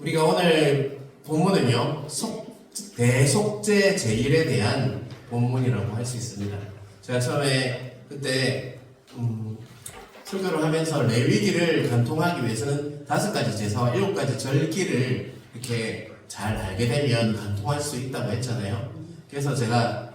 우리가 오늘 본문은요, 대속죄 제일에 대한 본문이라고 할 수 있습니다. 제가 처음에 그때 설교를 하면서 레위기를 간통하기 위해서는 5가지 제사와 7가지 절기를 이렇게 잘 알게 되면 간통할 수 있다고 했잖아요. 그래서 제가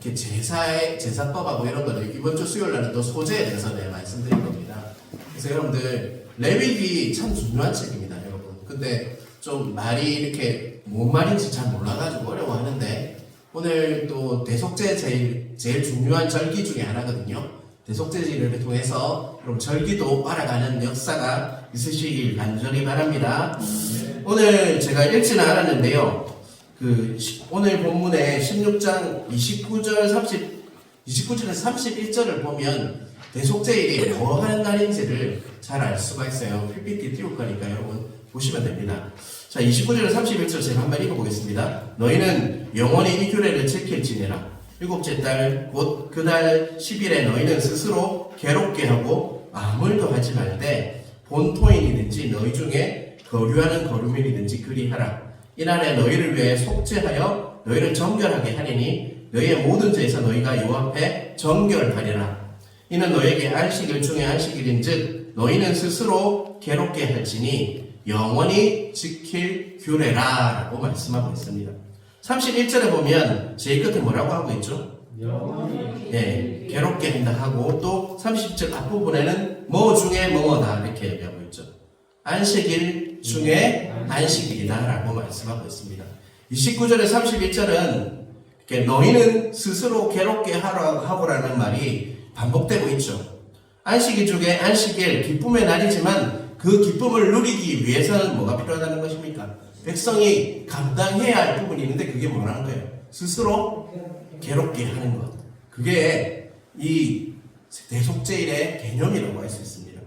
이렇게 제사법하고 이런 거를 이번 주 수요일 날은 또 소제에 대해서 말씀드릴 겁니다. 그래서 여러분들 레위기 참 중요한 책입니다, 여러분. 근데 좀 말이 이렇게 뭔 말인지 잘 몰라가지고 어려워하는데 오늘 또 대속죄 제일 중요한 절기 중에 하나거든요. 대속죄를 통해서 여러분 절기도 알아가는 역사가 있으시길 간절히 바랍니다. 오늘 제가 읽지는 않았는데요. 오늘 본문의 16장 29절에서 31절을 보면 대속죄일이 뭐 하는 날인지를 잘 알 수가 있어요. PPT 띄울 거니까 여러분 보시면 됩니다. 자, 29절에서 31절 제가 한번 읽어보겠습니다. 너희는 영원히 이 규례를 지킬지니라. 7째 달 곧 그 달 10일에 너희는 스스로 괴롭게 하고 아무 일도 하지 말되 본토인이든지 너희 중에 거류하는 거류민이든지 그리하라. 이날에 너희를 위해 속죄하여 너희를 정결하게 하리니 너희의 모든 죄에서 너희가 여호와 앞에 정결하리라. 이는 너희에게 안식일 중에 안식일인즉 너희는 스스로 괴롭게 할지니 영원히 지킬 규례라 라고 말씀하고 있습니다. 31절에 보면 제일 끝에 뭐라고 하고 있죠? 영원히 괴롭게 한다 하고 또 30절 앞부분에는 뭐 중에 뭐다 이렇게 얘기하고 있죠. 안식일 중에 안식일이다 라고 말씀하고 있습니다. 29절에 31절은 너희는 스스로 괴롭게 하고라는 말이 반복되고 있죠. 안식일 중에 안식일 기쁨의 날이지만 그 기쁨을 누리기 위해서는 뭐가 필요하다는 것입니까? 백성이 감당해야 할 부분이 있는데 그게 뭐라는 거예요? 스스로 괴롭게 하는 것. 그게 이 대속죄일의 개념이라고 할 수 있습니다.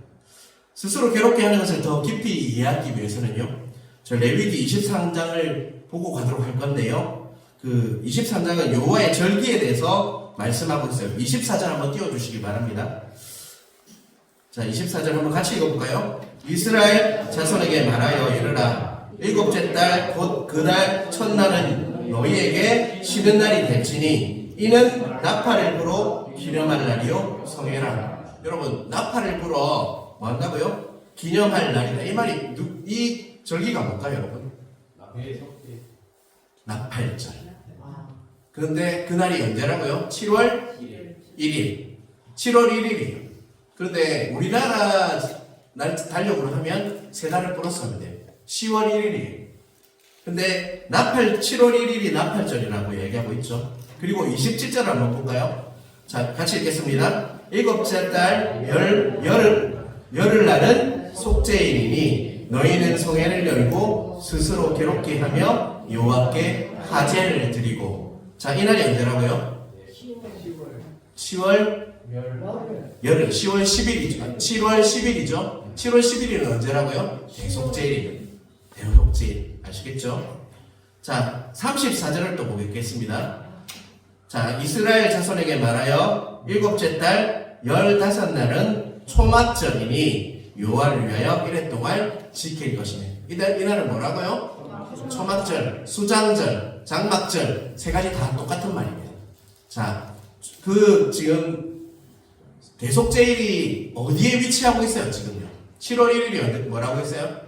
스스로 괴롭게 하는 것을 더 깊이 이해하기 위해서는요, 저 레위기 23장을 보고 가도록 할 건데요, 그 23장은 여호와의 절기에 대해서 말씀하고 있어요. 24절 한번 띄워주시기 바랍니다. 자, 24절 한번 같이 읽어볼까요? 이스라엘 자손에게 말하여 이르라. 7째 달 곧 그 달 첫날은 너희에게 쉬는 날이 될지니 이는 나팔을 불어 기념할 날이요 성회라. 여러분, 나팔을 불어 뭐 한다고요? 기념할 날이다. 이 말이 이 절기가 뭘까요, 여러분? 나팔절. 그런데 그날이 언제라고요? 7월 1일. 7월 1일이에요. 그런데 우리나라 달력으로 하면 3달을 플러스 하면 돼요. 10월 1일이에요. 근데 7월 1일이 나팔절이라고 얘기하고 있죠. 그리고 27절 한번 볼까요? 자, 같이 읽겠습니다. 7째 달 열흘날은 속죄일이니 너희는 성회를 열고 스스로 괴롭게 하며 여호와께 하제를 드리고. 자, 이날이 언제라고요? 10월 열흘 10월 10일이죠. 7월 10일이죠. 7월 11일은 언제라고요? 대속죄일. 대속죄일. 아시겠죠? 자, 34절을 또 보겠습니다. 자, 이스라엘 자손에게 말하여 7째 달 15날은 초막절이니 여호와를 위하여 1회 동안 지킬 것이네. 이날은 뭐라고요? 초막절, 수장절, 장막절 3가지 다 똑같은 말입니다. 자, 지금 대속죄일이 어디에 위치하고 있어요, 지금요? 7월 1일이 뭐라고 했어요?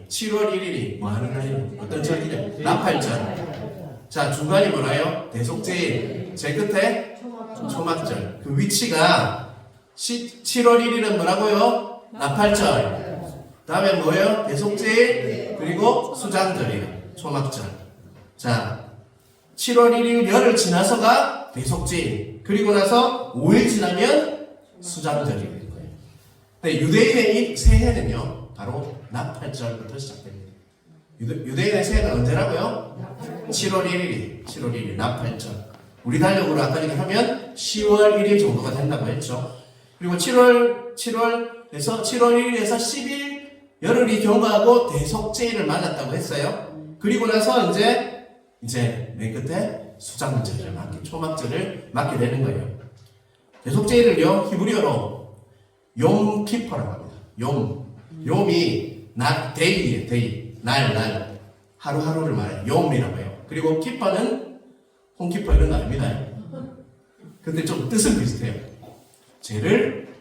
7월 1일이 뭐 하는 날이에요? 어떤 절기냐? 나팔절. 자, 중간이 뭐라요? 대속죄일. 제일 끝에 초막절. 그 위치가 7월 1일은 뭐라고요? 나팔절. 다음에 뭐예요? 대속죄일. 그리고 수장절이에요. 초막절. 자, 7월 1일 열흘 지나서가 대속죄일. 그리고 나서 5일 지나면 수장절이 되는 거예요. 근데 유대인의 이 새해는요, 바로 나팔절부터 시작됩니다. 유대인의 새해는 언제라고요? 7월 1일이 7월 1일 나팔절. 우리 달력으로 아까 이렇게 하면 10월 1일 정도가 된다고 했죠. 그리고 7월 1일에서 10일 열흘이 경과하고 대속죄일을 맞았다고 했어요. 그리고 나서 이제 맨 끝에 수장절을 초막절을 맞게 되는 거예요. 대속죄일을요, 히브리어로 욤키퍼라고 합니다. 욤. 욤이 데이예요. 데이. 날. 하루하루를 말해요. 요음이라고 해요. 그리고 키퍼는 홈키퍼 이런 거 아닙니다. 근데 좀 뜻은 비슷해요. 죄를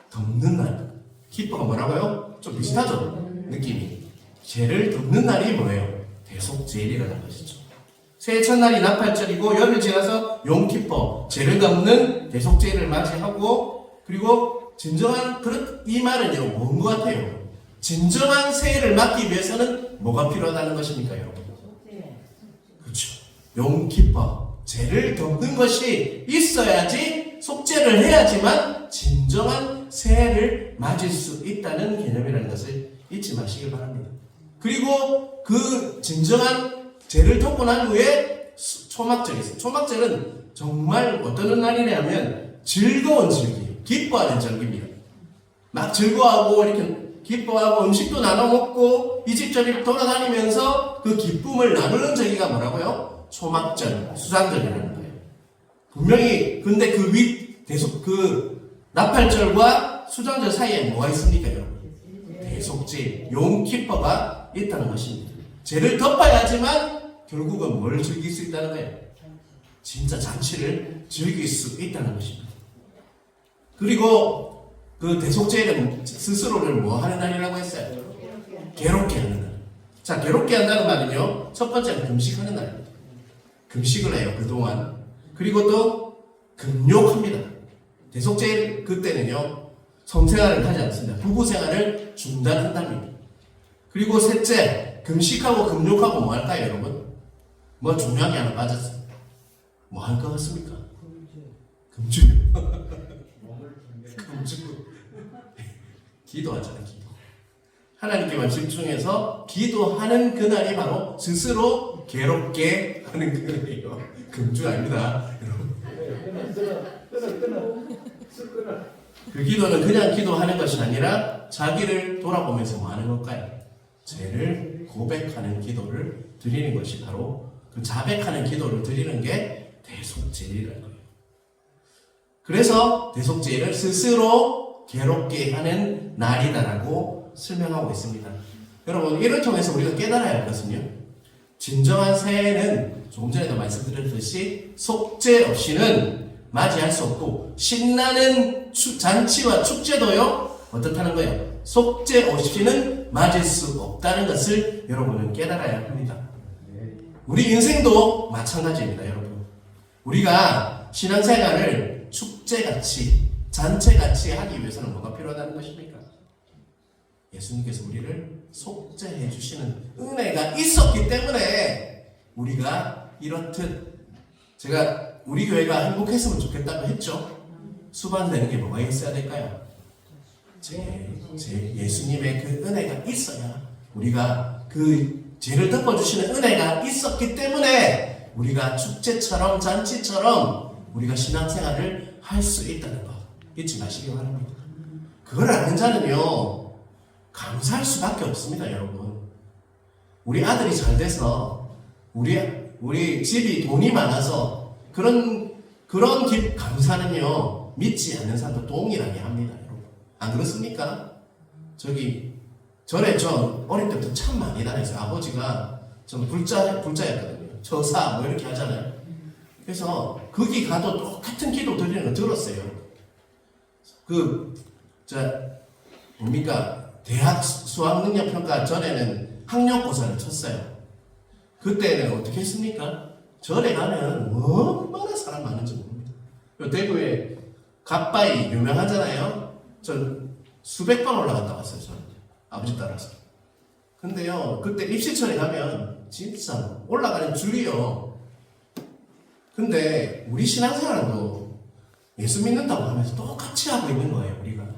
덮는 날. 키퍼가 뭐라고요? 좀 비슷하죠? 느낌이. 죄를 덮는 날이 뭐예요? 대속죄일이라는 것이죠. 새해 첫날이 나팔절이고 열흘 지나서 용키퍼, 죄를 덮는 대속죄일을 맞이하고, 그리고 진정한 이 말은요 뭔 것 같아요? 진정한 새해를 맞기 위해서는 뭐가 필요하다는 것입니까, 여러분? 그렇죠. 용키퍼, 죄를 덮는 것이 있어야지, 속죄를 해야지만 진정한 새해를 맞을 수 있다는 개념이라는 것을 잊지 마시길 바랍니다. 그리고 그 진정한 죄를 덮고 난 후에 초막절이 있어요. 초막절은 정말 어떤 날이냐면 즐거운 절기예요. 기뻐하는 절기입니다. 막 즐거워하고 이렇게 기뻐하고 음식도 나눠 먹고 이 집 저집 돌아다니면서 그 기쁨을 나누는 절기가 뭐라고요? 초막절, 수장절이라는 거예요. 분명히 근데 그 나팔절과 수장절 사이에 뭐가 있습니까, 여러분? 대속죄, 용키퍼가 있다는 것입니다. 죄를 덮어야지만 결국은 뭘 즐길 수 있다는 거예요? 진짜 잔치를 즐길 수 있다는 것입니다. 그리고 그 대속죄는 스스로를 뭐 하는 날이라고 했어요? 괴롭게 하는 날. 자, 괴롭게 한다는 말은요, 첫 번째는 금식하는 날입니다. 금식을 해요, 그동안. 그리고 또 금욕합니다. 대속죄 그때는요, 성생활을 하지 않습니다. 부부생활을 중단한답니다. 그리고 셋째, 금식하고 금욕하고 뭐 할까요, 여러분? 뭐 중요한 게 하나 빠졌어요. 뭐 할 것 같습니까? 금주. 금주. 기도하잖아요, 기도. 하나님께만 집중해서 기도하는 그날이 바로 스스로 괴롭게 하는 그날이에요. 금주 아닙니다, 여러분. 그 기도는 그냥 기도하는 것이 아니라 자기를 돌아보면서 뭐 하는 걸까요? 죄를 고백하는 기도를 드리는 것이 바로 그 자백하는 기도를 드리는 게 대속죄라는 거예요. 그래서 대속죄를 스스로 괴롭게 하는 날이다라고 설명하고 있습니다. 여러분, 이를 통해서 우리가 깨달아야 할 것은요, 진정한 새해는 조금 전에도 말씀드렸듯이 속죄 없이는 맞이할 수 없고, 신나는 잔치와 축제도요 어떻다는 거예요? 속죄 없이는 맞을 수 없다는 것을 여러분은 깨달아야 합니다. 우리 인생도 마찬가지입니다, 여러분. 우리가 신앙생활을 축제같이, 잔치같이 하기 위해서는 뭐가 필요하다는 것입니까? 예수님께서 우리를 속죄해 주시는 은혜가 있었기 때문에 우리가 이렇듯, 제가 우리 교회가 행복했으면 좋겠다고 했죠. 수반되는 게 뭐가 있어야 될까요? 예수님의 그 은혜가 있어야, 우리가 그 죄를 덮어주시는 은혜가 있었기 때문에 우리가 축제처럼 잔치처럼 우리가 신앙생활을 할 수 있다는 것 잊지 마시기 바랍니다. 그걸 아는 자는요 감사할 수밖에 없습니다, 여러분. 우리 아들이 잘 돼서, 우리 집이 돈이 많아서 그런 감사는요 믿지 않는 사람도 동일하게 합니다, 여러분. 안 그렇습니까? 전에 전 어릴 때부터 참 많이 다녔어요. 아버지가 전 불자였거든요. 저사 뭐 이렇게 하잖아요. 그래서 거기 가도 똑같은 기도 드리는 거 들었어요. 대학 수학능력평가 전에는 학력고사를 쳤어요. 그때는 어떻게 했습니까? 절에 가면 얼마나 사람 많은지 모릅니다. 대구에 갓바위 유명하잖아요. 전 수백 번 올라갔다 왔어요, 저는. 아버지 따라서. 근데요, 그때 입시철에 가면 진짜 올라가는 줄이요. 근데 우리 신앙생활도 예수 믿는다고 하면서 똑같이 하고 있는 거예요, 우리가.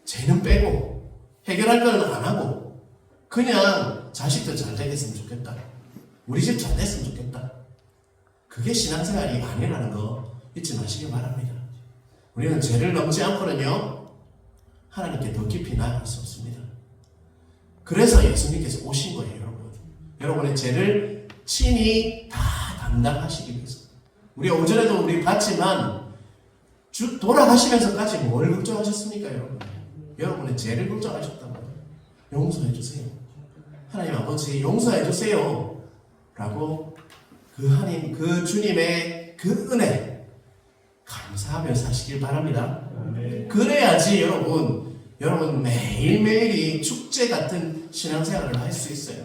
죄는 빼고 해결할 거는 안 하고 그냥 자식들 잘 되겠으면 좋겠다, 우리 집 잘 됐으면 좋겠다. 그게 신앙생활이 아니라는 거 잊지 마시기 바랍니다. 우리는 죄를 넘지 않고는요 하나님께 더 깊이 나아갈 수 없습니다. 그래서 예수님께서 오신 거예요, 여러분. 여러분의 죄를 친히 다 담당하시기 위해서. 우리 오전에도 우리 봤지만 돌아가시면서까지 뭘 걱정하셨습니까, 여러분? 여러분의 죄를 걱정하셨단 말이에요. 용서해 주세요. 하나님 아버지 용서해 주세요. 라고 그 주님의 그 은혜 감사하며 사시길 바랍니다. 그래야지 여러분 매일매일이 축제 같은 신앙생활을 할 수 있어요.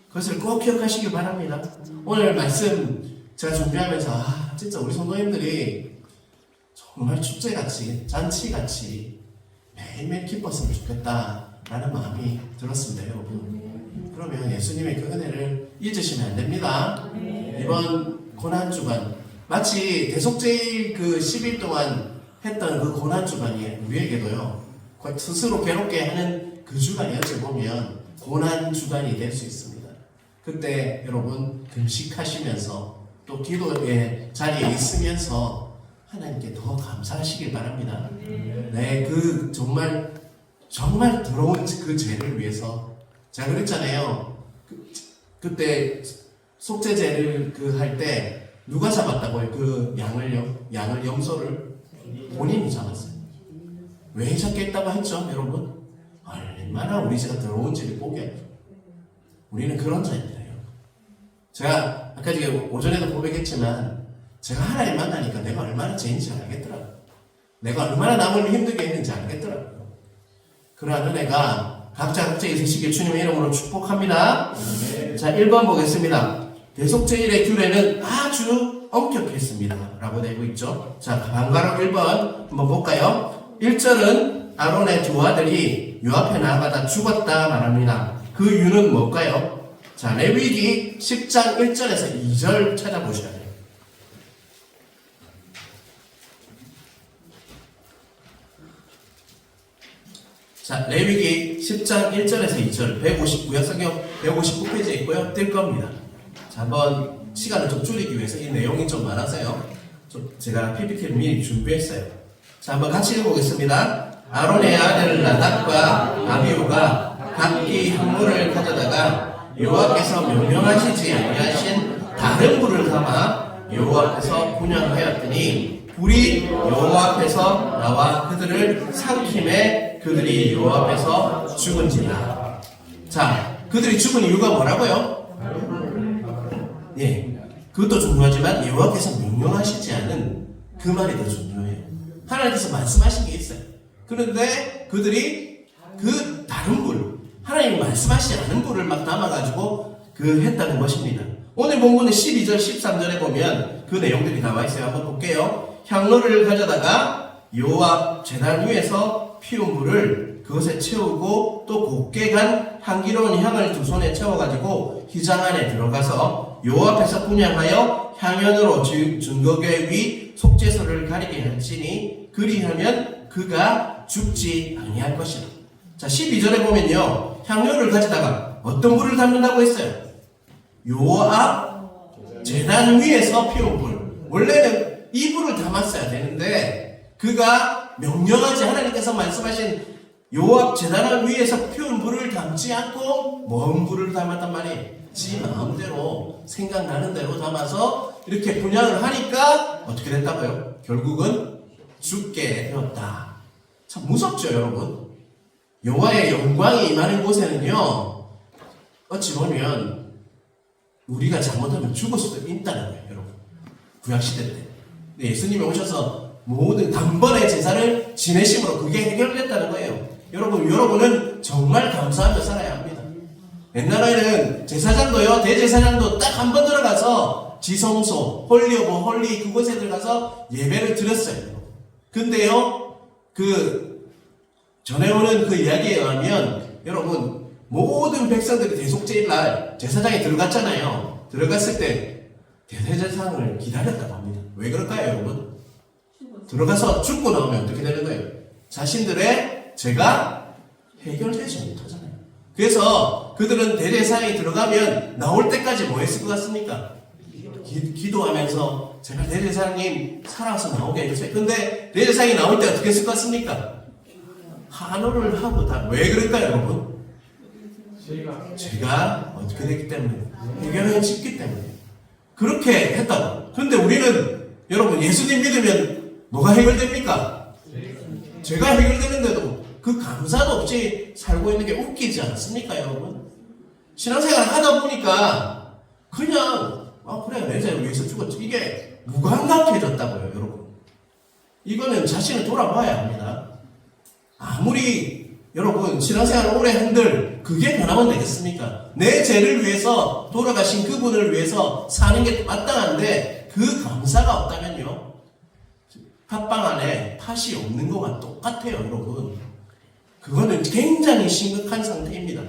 그것을 꼭 기억하시길 바랍니다. 오늘 말씀 제가 준비하면서 진짜 우리 성도님들이 정말 축제같이 잔치같이 매일매일 기뻤으면 좋겠다라는 마음이 들었습니다. 여러분, 그러면 예수님의 그 은혜를 잊으시면 안 됩니다. 이번 고난주간 마치 대속제일 그 10일 동안 했던 그 고난주간이 우리에게도요 스스로 괴롭게 하는 그 주간이 어찌 보면 고난주간이 될 수 있습니다. 그때 여러분 금식하시면서 또 기도의 자리에 있으면서 하나님께 더 감사하시길 바랍니다. 네, 그 정말 더러운 그 죄를 위해서 제가 그랬잖아요. 그때 속죄제를 할 때 누가 잡았다고요? 그 양을 염소를 본인이 잡았어요. 왜 잡겠다고 했죠, 여러분? 얼마나 우리 죄가 더러운지를 보게 하죠. 우리는 그런 자입니다. 제가 아까 오전에도 고백했지만 제가 하나님 만나니까 내가 얼마나 죄인지 알겠더라고요. 내가 얼마나 남을 힘들게 했는지 알겠더라고요. 그러한 은혜가 각자 있으시길 주님의 이름으로 축복합니다. 자, 1번 보겠습니다. 대속제일의 규례는 아주 엄격했습니다. 라고 되고 있죠. 자, 방가로 1번 한번 볼까요? 1절은 아론의 두 아들이 요 앞에 나아가다 죽었다 말합니다. 그 이유는 뭘까요? 자, 레위기 10장 1절에서 2절 찾아보셔야 돼요. 자, 레위기 10장 1절에서 2절 159여 159페이지에 있고요. 뜰 겁니다. 자, 한번 시간을 좀 줄이기 위해서 이 내용이 좀 많아서요. 제가 PPT를 미리 준비했어요. 자, 한번 같이 읽어보겠습니다. 아론의 아들 나답과 아비후가 각기 한 물을 가져다가 여호와께서 명령하시지 아니하신 다른 불을 담아 여호와 앞에서 분향하였더니 불이 여호와 앞에서 나와 그들을 삼킴에 그들이 여호와 앞에서 죽은지라. 자, 그들이 죽은 이유가 뭐라고요? 예, 그것도 중요하지만 여호와께서 명령하시지 않은 그 말이 더 중요해요. 하나님께서 말씀하신 게 있어요. 그런데 그들이 그 다른 불, 하나님이 말씀하시지 않은 불을 막 담아가지고 했다는 것입니다. 오늘 본문의 12절, 13절에 보면 그 내용들이 나와 있어요. 한번 볼게요. 향로를 가져다가 여호와 제단 위에서 피운 불을 그것에 채우고 또 곱게 간 향기로운 향을 두 손에 채워가지고 휘장 안에 들어가서 여호와 앞에서 분향하여 향연으로 증거궤 위 속죄소를 가리게 할지니 그리하면 그가 죽지 아니할 것이라. 자, 12절에 보면요, 향료를 가져다가 어떤 불을 담는다고 했어요? 여호와 제단 위에서 피운 불. 원래는 이 불을 담았어야 되는데 그가 명령하지, 하나님께서 말씀하신 여호와 제단 위에서 피운 불을 담지 않고 먼 불을 담았단 말이에요. 지 마음대로 생각나는 대로 담아서 이렇게 분향을 하니까 어떻게 됐다고요? 결국은 죽게 되었다. 참 무섭죠, 여러분? 여호와의 영광이 임하는 곳에는요, 어찌 보면 우리가 잘못하면 죽을 수도 있다는 거예요, 여러분. 구약시대 때 예수님이 오셔서 모든 단번에 제사를 지내심으로 그게 해결됐다는 거예요. 여러분은 정말 감사하며 살아야 합니다. 옛날에는 제사장도요, 대제사장도 딱 한 번 들어가서 지성소, 홀리 오브 홀리 그곳에 들어가서 예배를 드렸어요. 근데요, 전해오는 그 이야기에 의하면 여러분, 모든 백성들이 대속제일 날 제사장에 들어갔잖아요. 들어갔을 때 대제사장을 기다렸다고 합니다. 왜 그럴까요, 여러분? 들어가서 죽고 나오면 어떻게 되는 거예요? 자신들의 죄가 해결되지 못하잖아요. 그래서 그들은 대제사장이 들어가면 나올 때까지 뭐 했을 것 같습니까? 기도하면서 제발 대제사장님 살아서 나오게 해주세요. 근데 대제사장이 나올 때 어떻게 했을 것 같습니까? 한호를 하고 다. 왜 그럴까요, 여러분? 죄가 어떻게 됐기 때문에, 해결은 쉽기 때문에 그렇게 했다고. 그런데 우리는 여러분, 예수님 믿으면 뭐가 해결됩니까? 죄가 해결되는데도 그 감사도 없이 살고 있는 게 웃기지 않습니까, 여러분? 신앙생활 하다 보니까 그냥 그래 내 자를 위해서 죽었지 이게 무감각해졌다고요, 여러분. 이거는 자신을 돌아봐야 합니다. 아무리 여러분 신앙생활 오래 한들 그게 변하면 되겠습니까? 내 죄를 위해서 돌아가신 그분을 위해서 사는 게 마땅한데 그 감사가 없다면요, 팥빵 안에 팥이 없는 거와 똑같아요, 여러분. 그거는 굉장히 심각한 상태입니다.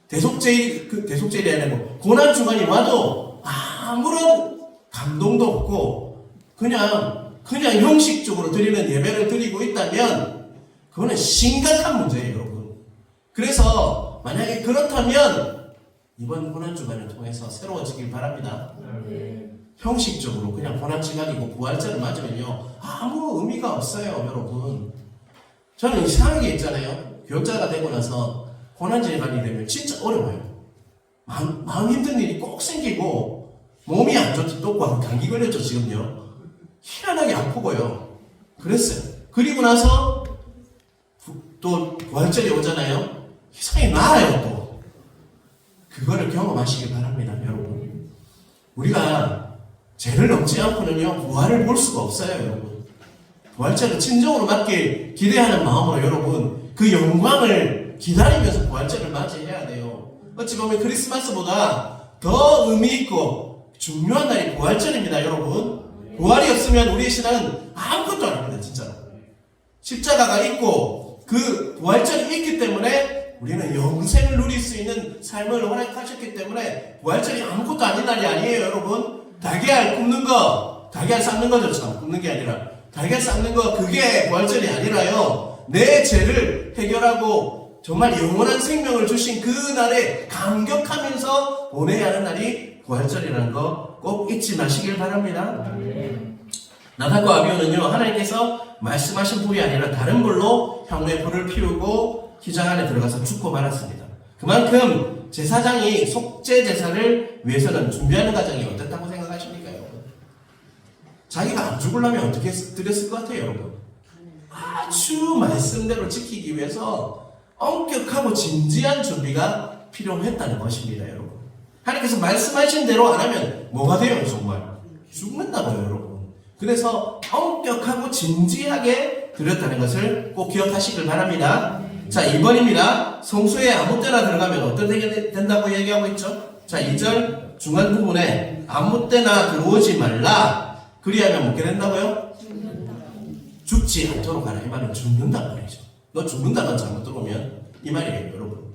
대속죄일이 아니고 고난 주간이 와도 아무런 감동도 없고 그냥 형식적으로 드리는 예배를 드리고 있다면 그거는 심각한 문제예요, 여러분. 그래서 만약에 그렇다면 이번 고난 주간을 통해서 새로워지길 바랍니다. 형식적으로 그냥 고난 주간이고 부활절을 맞으면요 아무 의미가 없어요, 여러분. 저는 이상하게 있잖아요. 교육자가 되고 나서 고난주간이 되면 진짜 어려워요. 마음 힘든 일이 꼭 생기고 몸이 안 좋지, 또 감기 걸렸죠 지금요. 희한하게 아프고요. 그랬어요. 그리고 나서 또 부활절이 오잖아요. 이상하게 나아요 또. 그거를 경험하시길 바랍니다, 여러분. 우리가 죄를 넘지 않고는요 부활을 볼 수가 없어요, 여러분. 부활절을 친정으로 맞길 기대하는 마음으로 여러분 그 영광을 기다리면서 부활절을 맞이해야 돼요. 어찌 보면 크리스마스보다 더 의미있고 중요한 날이 부활절입니다, 여러분. 부활이 없으면 우리의 신앙은 아무것도 아닙니다, 진짜로. 십자가가 있고 그 부활절이 있기 때문에 우리는 영생을 누릴 수 있는 삶을 허락하셨기 때문에 부활절이 아무것도 아닌 날이 아니에요, 여러분. 달걀 굽는 거, 달걀 삶는 거죠, 참. 굽는 게 아니라 달걀 삶는 거, 그게 부활절이 아니라요, 내 죄를 해결하고 정말 영원한 생명을 주신 그 날에 감격하면서 보내야 하는 날이 부활절이라는 거 꼭 잊지 마시길 바랍니다. 나답과 아비후는요 하나님께서 말씀하신 불이 아니라 다른 불로 향로에 불을 피우고 기장 안에 들어가서 죽고 말았습니다. 그만큼 제사장이 속죄 제사를 위해서는 준비하는 과정이 어떻다고 생각하십니까, 여러분? 자기가 안 죽으려면 어떻게 드렸을 것 같아요, 여러분? 아주 말씀대로 지키기 위해서 엄격하고 진지한 준비가 필요했다는 것입니다, 여러분. 하나님께서 말씀하신 대로 안 하면 뭐가 돼요, 정말? 죽는다고요, 여러분. 그래서 엄격하고 진지하게 드렸다는 것을 꼭 기억하시길 바랍니다. 자, 2번입니다. 성소에 아무 때나 들어가면 어떻게 된다고 얘기하고 있죠? 자, 2절 중간 부분에 아무 때나 들어오지 말라. 그리하면 뭐게 된다고요? 죽지 않도록 하라. 이 말은 죽는단 말이죠. 너 죽는다, 너 잘못 들어오면. 이 말이에요, 여러분.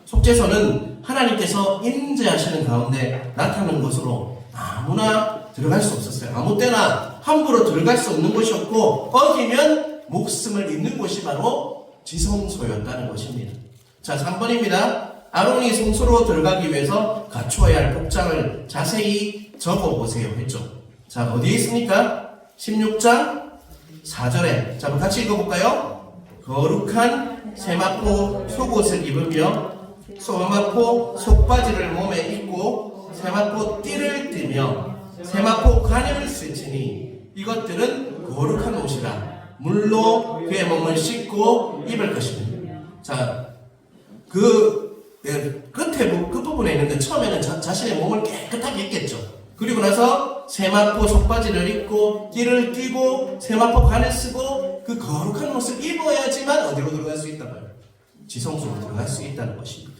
속죄소는 하나님께서 임재하시는 가운데 나타나는 것으로 아무나 들어갈 수 없었어요. 아무 때나 함부로 들어갈 수 없는 곳이었고 어기면 목숨을 잃는 곳이 바로 지성소였다는 것입니다. 자, 3번입니다. 아론이 성소로 들어가기 위해서 갖추어야 할 복장을 자세히 적어보세요 했죠. 자, 어디에 있습니까? 16장 4절에. 자, 한번 같이 읽어볼까요? 거룩한 세마포 속옷을 입으며 세마포 속바지를 몸에 입고 세마포 띠를 띠며 세마포 가면을 쓰지니 이것들은 거룩한 옷이라 물로 그의 몸을 씻고 입을 것입니다. 자, 끝부분에 있는데 처음에는 자신의 몸을 깨끗하게 입겠죠. 그리고 나서 세마포 속바지를 입고 띠를 띠고 세마포 간을 쓰고 그 거룩한 옷을 입어야지만 어디로 들어갈 수 있다고요? 지성소로 들어갈 수 있다는 것입니다.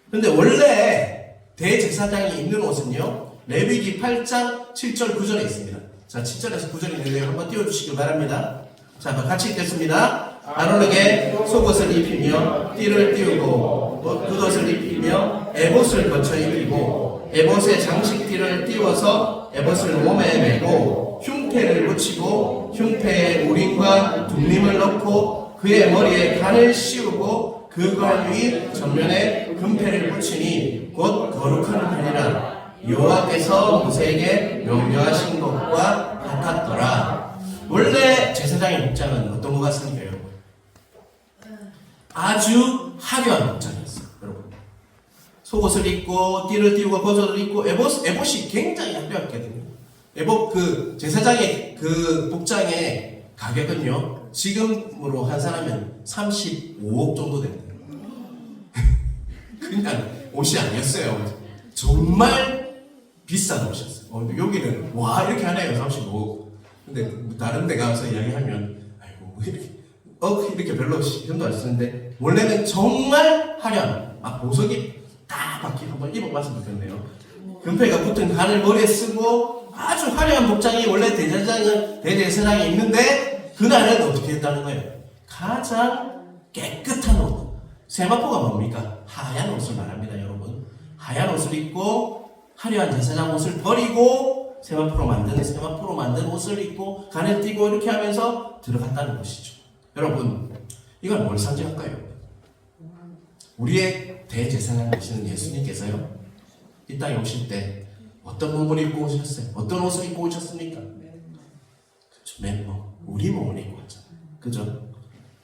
그런데 원래 대제사장이 입는 옷은요 레위기 8장 7절 9절에 있습니다. 자, 7절에서 9절이 있는데요, 한번 띄워주시길 바랍니다. 자, 같이 읽겠습니다. 아론에게 속옷을 입히며 띠를 띄우고 굿옷을 입히며 에봇을 거쳐 입히고 에봇에 장식띠를 띄워서 에봇을 몸에 메고 흉패를 붙이고 흉패에 우림과 둠림을 넣고 그의 머리에 간을 씌우고 그 관 위 전면에 금패를 붙이니 곧 거룩한 편이라 여호와께서 모세에게 명령하신 것과 같았더라. 원래 제사장의 복장은 어떤 것 같습니까, 여러분? 아주 화려한 복장이었어요, 여러분. 속옷을 입고 띠를 띄우고 겉옷을 입고 에봇이 굉장히 화려했거든요. 에봇 제사장의 그 복장의 가격은요 지금으로 환산하면 35억 정도 된대요. 그냥 옷이 아니었어요. 정말 비싼 옷이었어요. 여기는 와 이렇게 하네요. 35억. 근데 다른 데 가서 이야기하면 아이고 이렇게 별로 신경도 안 쓰는데 원래는 정말 화려한 보석이 딱 박힌 한번 입어봤으면 좋겠네요. 금패가 붙은 간을 머리에 쓰고 아주 화려한 복장이 원래 대제사장이 입는데 그날은 어떻게 했다는 거예요? 가장 깨끗한 옷. 세마포가 뭡니까? 하얀 옷을 말합니다, 여러분. 하얀 옷을 입고 화려한 제사장 옷을 버리고 세마포로 만든 옷을 입고 간을 띠고 이렇게 하면서 들어갔다는 것이죠. 여러분, 이건 뭘 상징할까요? 우리의 대제사장 되시는 예수님께서요, 이 땅에 오실 때 어떤 몸을 입고 오셨어요? 어떤 옷을 입고 오셨습니까? 그렇죠. 맨몸, 우리 몸을 입고 왔잖아요. 그죠?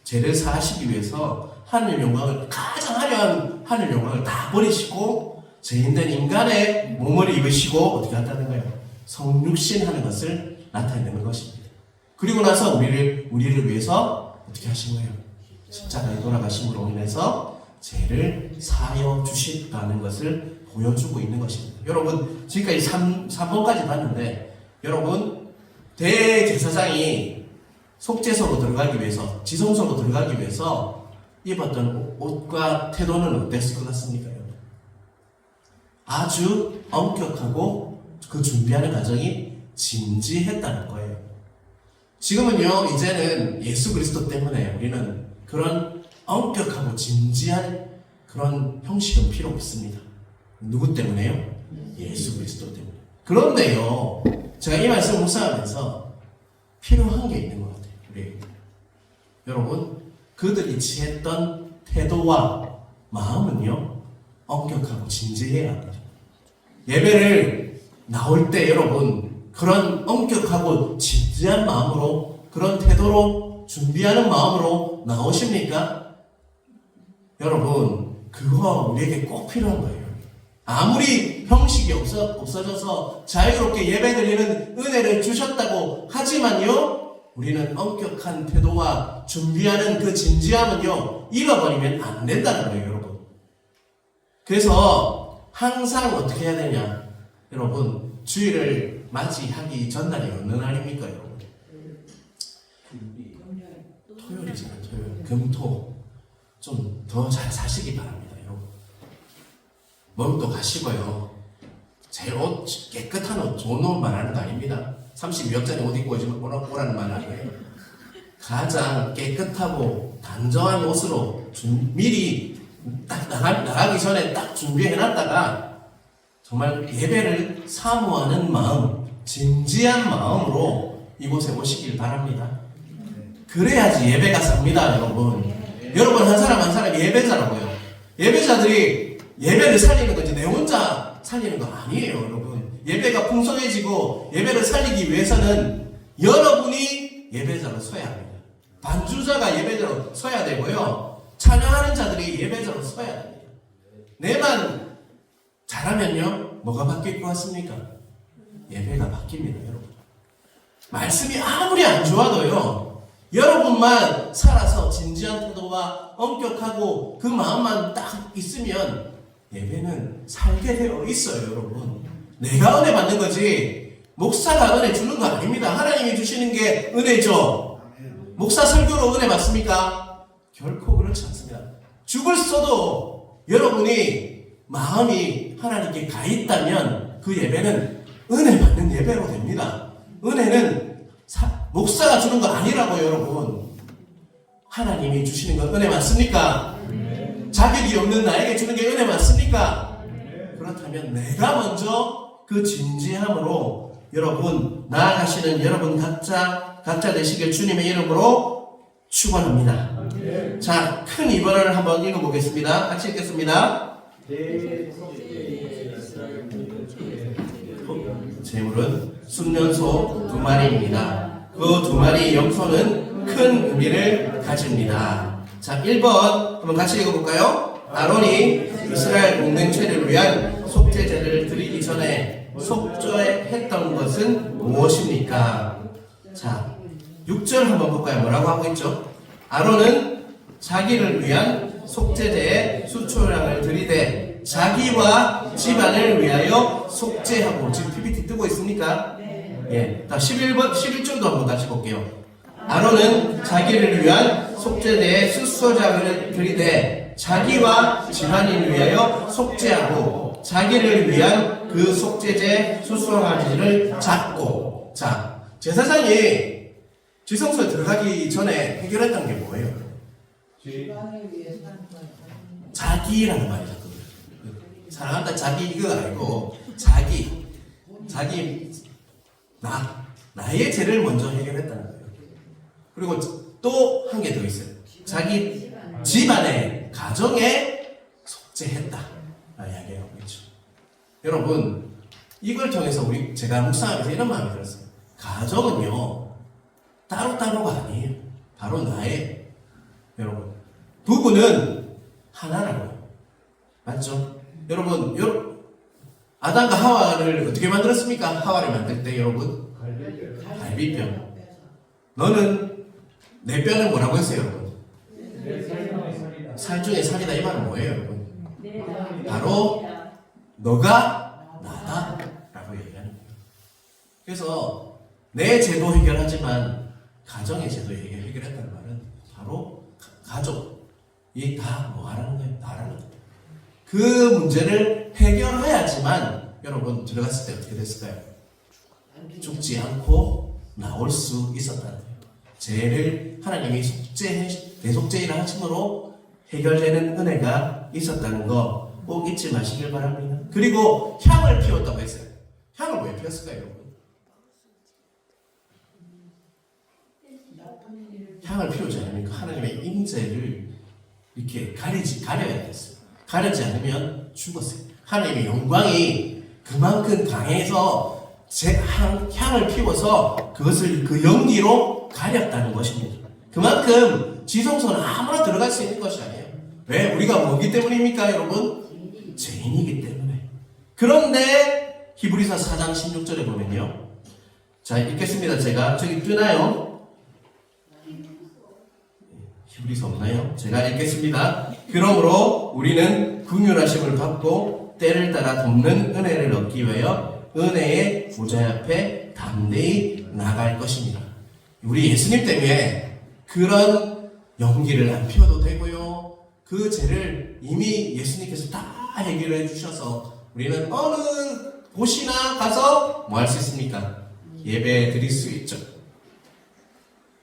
죄를 사하시기 위해서 하늘 영광을, 가장 화려한 하늘 영광을 다 버리시고 죄인된 인간의 몸을 입으시고 어떻게 한다는 거예요? 성육신 하는 것을 나타내는 것입니다. 그리고 나서 우리를 위해서 어떻게 하신 거예요? 십자가에 돌아가심으로 인해서 죄를 사하여 주셨다는 것을 보여주고 있는 것입니다. 여러분, 지금까지 3번까지 봤는데, 여러분, 대제사장이 속죄소로 들어가기 위해서, 지성소로 들어가기 위해서 입었던 옷과 태도는 어땠을 것 같습니까? 여러분? 아주 엄격하고 그 준비하는 과정이 진지했다는 거예요. 지금은요, 이제는 예수 그리스도 때문에 우리는 그런 엄격하고 진지한 그런 형식은 필요 없습니다. 누구 때문에요? 예수 그리스도 때문에. 그런데요, 제가 이 말씀을 묵상하면서 필요한 게 있는 것 같아요. 우리 여러분, 그들이 취했던 태도와 마음은요, 엄격하고 진지해야 합니다. 예배를 나올 때 여러분, 그런 엄격하고 진지한 마음으로, 그런 태도로 준비하는 마음으로 나오십니까? 여러분, 그거 우리에게 꼭 필요한 거예요. 아무리 형식이 없어져서 자유롭게 예배드리는 은혜를 주셨다고 하지만요, 우리는 엄격한 태도와 준비하는 그 진지함은요, 잃어버리면 안 된다는 거예요, 여러분. 그래서 항상 어떻게 해야 되냐? 여러분, 주일을 맞이하기 전날이 어느 날입니까, 여러분? 토요일이잖아요, 토요일. 금토. 좀 더 잘 사시기 바랍니다, 여러분. 몸도 가시고요. 제 옷, 깨끗한 옷, 좋은 옷 말하는 거 아닙니다. 32억짜리 옷 입고 오라는 말 아니에요. 가장 깨끗하고 단정한 옷으로 미리 딱 나가기 전에 딱 준비해놨다가 정말 예배를 사모하는 마음, 진지한 마음으로 이곳에 오시길 바랍니다. 그래야지 예배가 삽니다, 여러분. 여러분, 한 사람 한 사람이 예배자라고요. 예배자들이 예배를 살리는 거지 내 혼자 살리는 거 아니에요, 여러분. 예배가 풍성해지고 예배를 살리기 위해서는 여러분이 예배자로 서야 합니다. 반주자가 예배자로 서야 되고요, 찬양하는 자들이 예배자로 서야 됩니다. 내만 잘하면요, 뭐가 바뀔 것 같습니까? 예배가 바뀝니다, 여러분. 말씀이 아무리 안 좋아도요, 여러분만 살아서 진지한 태도와 엄격하고 그 마음만 딱 있으면 예배는 살게 되어 있어요, 여러분. 내가 은혜 받는 거지 목사가 은혜 주는 거 아닙니다. 하나님이 주시는 게 은혜죠. 목사 설교로 은혜 받습니까? 결코 그렇지 않습니다. 죽을 써도 여러분이 마음이 하나님께 가 있다면 그 예배는 은혜 받는 예배로 됩니다. 은혜는 목사가 주는 거 아니라고요, 여러분. 하나님이 주시는 건 은혜 맞습니까? 자격이 없는 나에게 주는 게 은혜 맞습니까? 그렇다면 내가 먼저 그 진지함으로 여러분 나아가시는 여러분 각자 되시길 주님의 이름으로 축원합니다. 자, 큰 2번을 한번 읽어보겠습니다. 같이 읽겠습니다. 제물은 순년소 2마리입니다. 그 2마리 염소는 큰 의미를 가집니다. 자, 1번 한번 같이 읽어볼까요? 아론이 이스라엘 공동체를 위한 속죄제를 드리기 전에 속죄했던 것은 무엇입니까? 자, 6절 한번 볼까요? 뭐라고 하고 있죠? 아론은 자기를 위한 속죄제에 수초량을 들이되 자기와 집안을 위하여 속죄하고. 지금 PPT 뜨고 있습니까? 예. 자, 11절도 한번 같이 볼게요. 아론은 자기를 위한 속죄제에 수초량을 들이되 자기와 집안을 위하여 속죄하고 자기를 위한 그 속죄제 수수화지를 잡고. 자, 제사장이 지성소에 들어가기 전에 해결했던 게 뭐예요? 자기라는 말이죠. 사랑한다 자기 이거 아니고 자기 나의 죄를 먼저 해결했다는 거예요. 그리고 또 한 개 더 있어요. 자기 집안의 가정에 속죄했다 이야기하고 있죠. 여러분 이걸 통해서 제가 묵상하면서 이런 마음이 들었어요. 가정은요 따로따로가 아니에요. 바로 나의, 여러분 부부는 하나라고요. 맞죠? 여러분 아담과 하와를 어떻게 만들었습니까? 하와를 만들 때 여러분 갈비뼈. 너는 내 뼈는 뭐라고 했어요 여러분? 살 중에 살이다. 이 말은 뭐예요 여러분? 바로 너가 나다 라고 얘기하는 거예요. 그래서 내 죄도 해결하지만 가정의 죄도 해결했다는 말은 바로 가족이 다 뭐 하라는 거예요? 나라는 거예요. 그 문제를 해결해야지만 여러분 들어갔을 때 어떻게 됐을까요? 죽지 않고 나올 수 있었다는 거예요. 죄를 하나님이 대속죄를 하심으로 해결되는 은혜가 있었다는 거 꼭 잊지 마시길 바랍니다. 그리고 향을 피웠다고 했어요. 향을 왜 피웠을까요 여러분? 향을 피우지 않으면 하나님의 임재를 이렇게 가려야 됐어요. 가려지 않으면 죽었어요. 하나님의 영광이 그만큼 강해서 향을 피워서 그것을 그 연기로 가렸다는 것입니다. 그만큼 지성소는 아무나 들어갈 수 있는 것이 아니에요. 왜? 우리가 뭐기 때문입니까 여러분? 죄인이기 때문에. 그런데 히브리서 4장 16절에 보면요, 자 읽겠습니다. 제가 저기 뜨나요? 히브리서 없나요? 제가 읽겠습니다. 그러므로 우리는 긍휼하심을 받고 때를 따라 돕는 은혜를 얻기 위하여 은혜의 보좌 앞에 담대히 나갈 것입니다. 우리 예수님 때문에 그런 연기를 안 피워도 되고요. 그 죄를 이미 예수님께서 다 해결해 주셔서 우리는 어느 곳이나 가서 뭐 할 수 있습니까? 예배 드릴 수 있죠.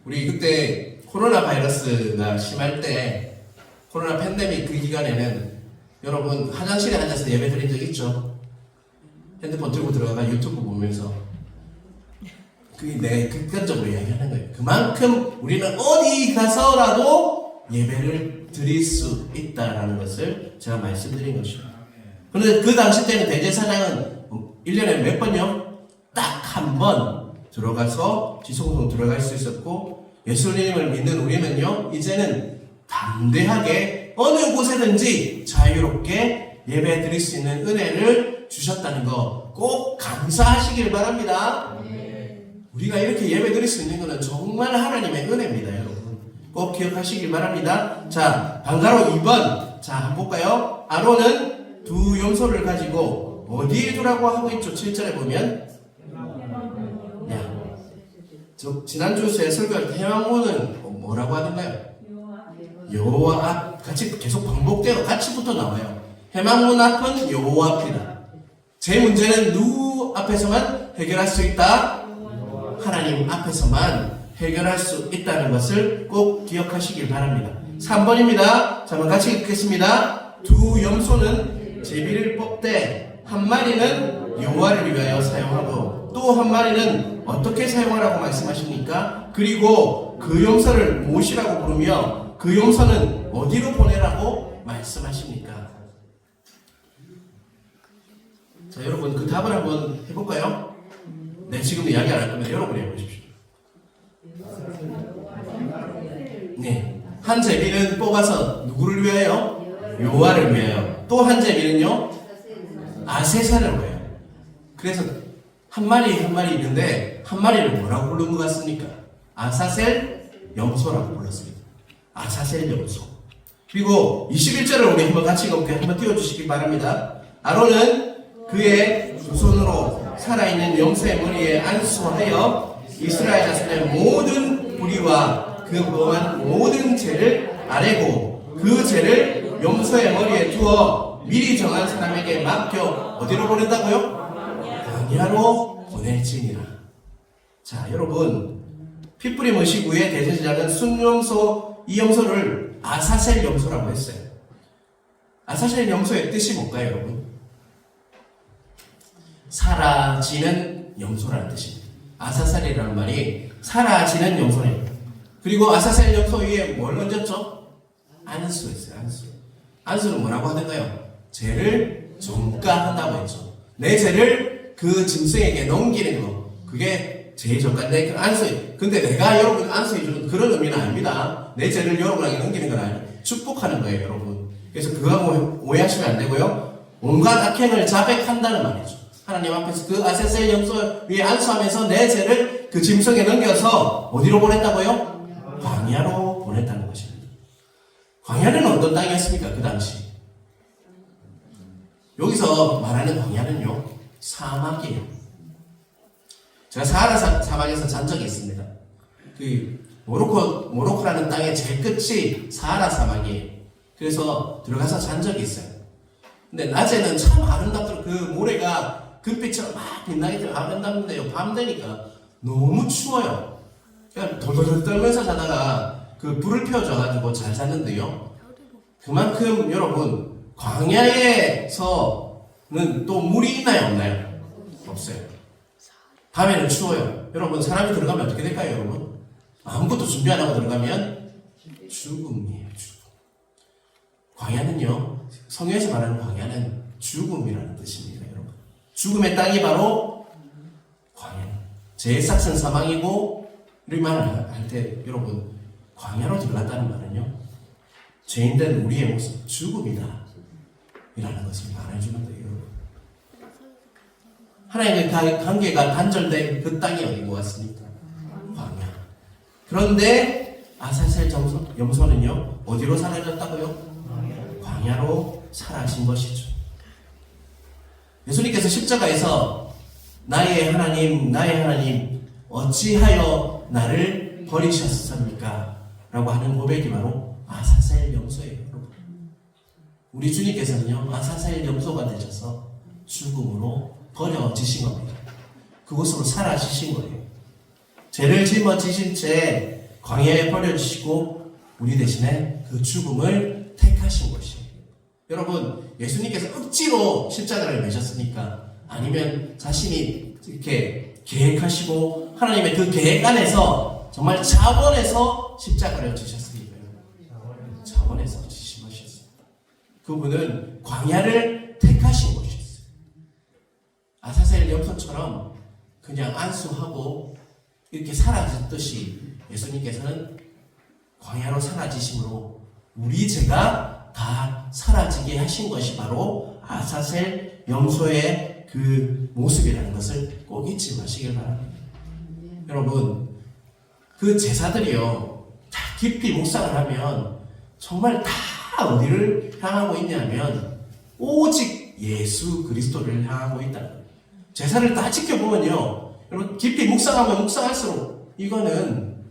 우리 그때 코로나 바이러스가 심할 때, 코로나 팬데믹 그 기간에는 여러분 화장실에 앉아서 예배 드린 적 있죠? 핸드폰 들고 들어가 유튜브 보면서. 그게 내 극단적으로 이야기하는 거예요. 그만큼 우리는 어디 가서라도 예배를 드릴 수 있다는 것을 제가 말씀드린 것입니다. 그런데 그 당시 때는 대제사장은 1년에 몇 번요? 딱 한 번 들어가서 지성소 들어갈 수 있었고, 예수님을 믿는 우리는요 이제는 담대하게 어느 곳에든지 자유롭게 예배 드릴 수 있는 은혜를 주셨다는 거 꼭 감사하시길 바랍니다. 우리가 이렇게 예배 드릴 수 있는 것은 정말 하나님의 은혜입니다. 여러분 꼭 기억하시길 바랍니다. 자, 방가로 2번 자 한번 볼까요? 아론은 두 염소를 가지고 어디에 두라고 하고 있죠? 7절에 보면 지난주에 설교할 때 해왕문은 뭐라고 하는가요? 여호와 앞. 같이 계속 반복되어 같이 붙어 나와요. 해망문 앞은 여호와 앞이다. 제 문제는 누구 앞에서만 해결할 수 있다? 하나님 앞에서만 해결할 수 있다는 것을 꼭 기억하시길 바랍니다. 3번입니다. 자, 한번 같이 읽겠습니다. 두 염소는 제비를 뽑되 한 마리는 여호와를 위하여 사용하고 또 한 마리는 어떻게 사용하라고 말씀하십니까? 그리고 그 염소를 무엇이라고 부르며 그 염소는 어디로 보내라고 말씀하십니까? 자, 여러분 그 답을 한번 해볼까요? 네, 지금 이야기 안 할 거면 여러분이 해보십시오. 네, 한 제비는 뽑아서 누구를 위하여? 여호와를 위하여. 또 한 제비는요? 아세사를 위하여. 그래서 한 마리 있는데 한 마리를 뭐라고 부르는 것 같습니까? 아사셀 염소라고 불렀습니다. 아사셀 염소. 그리고 21절을 우리 한번 같이 읽어볼게요. 한번 띄워주시기 바랍니다. 아론은 그의 두 손으로 살아있는 염소의 머리에 안수하여 이스라엘 자손의 모든 불의와 그 범한 모든 죄를 아뢰고 그 죄를 염소의 머리에 두어 미리 정한 사람에게 맡겨 어디로 보낸다고요? 광야로 보낼지니라. 자, 여러분, 피 뿌림 의식 후에 대제사장은 순염소, 이 염소를 아사셀 염소라고 했어요. 아사셀 염소의 뜻이 뭘까요, 여러분? 사라지는 염소라는 뜻입니다. 아사셀이라는 말이 사라지는 염소예요. 그리고 아사셀 염소 위에 뭘 얹었죠? 안수했어요. 안수는 뭐라고 하던가요? 죄를 전가한다고 했죠. 내 죄를 그 짐승에게 넘기는 거, 그게 죄의 전가인데, 안수. 근데 내가 여러분 안수해주는 그런 의미는 아닙니다. 내 죄를 여러분에게 넘기는 건 아니에요. 축복하는 거예요, 여러분. 그래서 그거하고 오해하시면 안 되고요. 온갖 악행을 자백한다는 말이죠. 하나님 앞에서 그 아사셀 염소 위에 안수하면서 내 죄를 그 짐승에 넘겨서 어디로 보냈다고요? 광야로 보냈다는 것입니다. 광야는 어떤 땅이었습니까? 그 당시. 여기서 말하는 광야는요, 사막이에요. 제가 사하라 사막에서 잔 적이 있습니다. 그 모로코라는 땅의 제일 끝이 사하라 사막이에요. 그래서 들어가서 잔 적이 있어요. 근데 낮에는 참 아름답더라고요. 그 모래가 금빛처럼 막 빛나게 아름답는데요. 밤 되니까 너무 추워요. 그냥 돌돌돌 떨면서 자다가 그 불을 피워줘가지고 잘 잤는데요. 그만큼 여러분, 광야에서는 또 물이 있나요, 없나요? 없어요. 밤에는 추워요. 여러분, 사람이 들어가면 어떻게 될까요, 여러분? 아무것도 준비 안 하고 들어가면 죽음이에요, 죽음. 광야는요, 성경에서 말하는 광야는 죽음이라는 뜻입니다, 여러분. 죽음의 땅이 바로 광야. 제 싹슨 사망이고, 이런 말을 할 때, 여러분, 광야로 들어갔다는 말은요, 죄인된 우리의 모습, 죽음이다. 이라는 것을 말해주는 거예요, 여러분. 하나님의 관계가 단절된 그 땅이 어딘 것 같습니까? 광야. 그런데 아사셀 염소는요, 어디로 사라졌다고요? 광야로 사라진 것이죠. 예수님께서 십자가에서 나의 하나님, 어찌하여 나를 버리셨습니까? 라고 하는 고백이 바로 아사셀 염소예요, 여러분. 우리 주님께서는요, 아사셀 염소가 되셔서 죽음으로 버려지신 겁니다. 그곳으로 사라지신 거예요. 죄를 짊어지신 채 광야에 버려지시고 우리 대신에 그 죽음을 택하신 것이에요. 여러분, 예수님께서 억지로 십자가를 매셨습니까? 아니면 자신이 이렇게 계획하시고 하나님의 그 계획 안에서 정말 자원해서 십자가를 지셨습니까? 자원해서 지신 것이었습니다. 그분은 광야를 택하신 것이었어요. 아사셀 염소처럼 그냥 안수하고 이렇게 사라졌듯이 예수님께서는 광야로 사라지심으로 우리 죄가 다 사라지게 하신 것이 바로 아사셀 염소의 그 모습이라는 것을 꼭 잊지 마시길 바랍니다. 여러분, 그 제사들이요, 다 깊이 묵상을 하면 정말 다 어디를 향하고 있냐면 오직 예수 그리스도를 향하고 있다. 제사를 다 지켜보면요, 여러분, 깊이 묵상하면 묵상할수록 이거는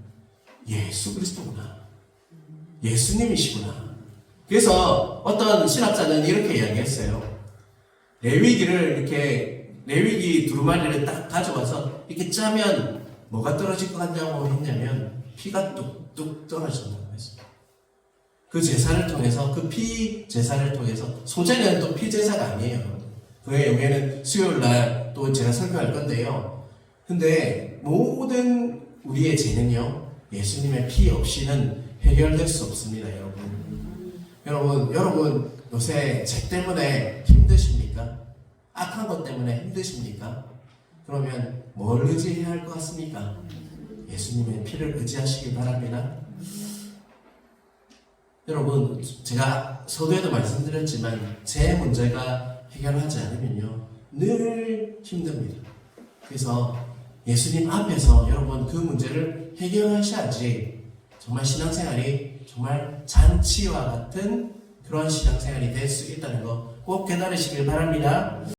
예수 그리스도구나, 예수님이시구나. 그래서 어떤 신학자는 이렇게 이야기했어요. 레위기 두루마리를 딱 가져와서 이렇게 짜면 뭐가 떨어질 것 같냐고 했냐면 피가 뚝뚝 떨어진다고 했어요. 그 제사를 통해서, 그 피 제사를 통해서, 소제는 또 피 제사가 아니에요. 그의 의미는 수요일날 또 제가 설교할 건데요. 근데 모든 우리의 죄는요, 예수님의 피 없이는 해결될 수 없습니다, 여러분. 여러분 요새 죄 때문에 힘드십니까? 악한 것 때문에 힘드십니까? 그러면 뭘 의지해야 할 것 같습니까? 예수님의 피를 의지하시기 바랍니다. 여러분, 제가 서두에도 말씀드렸지만 제 문제가 해결하지 않으면요, 늘 힘듭니다. 그래서 예수님 앞에서 여러분 그 문제를 해결하셔야지 정말 신앙생활이 정말 잔치와 같은 그런 신앙생활이 될 수 있다는 거 꼭 깨달으시길 바랍니다.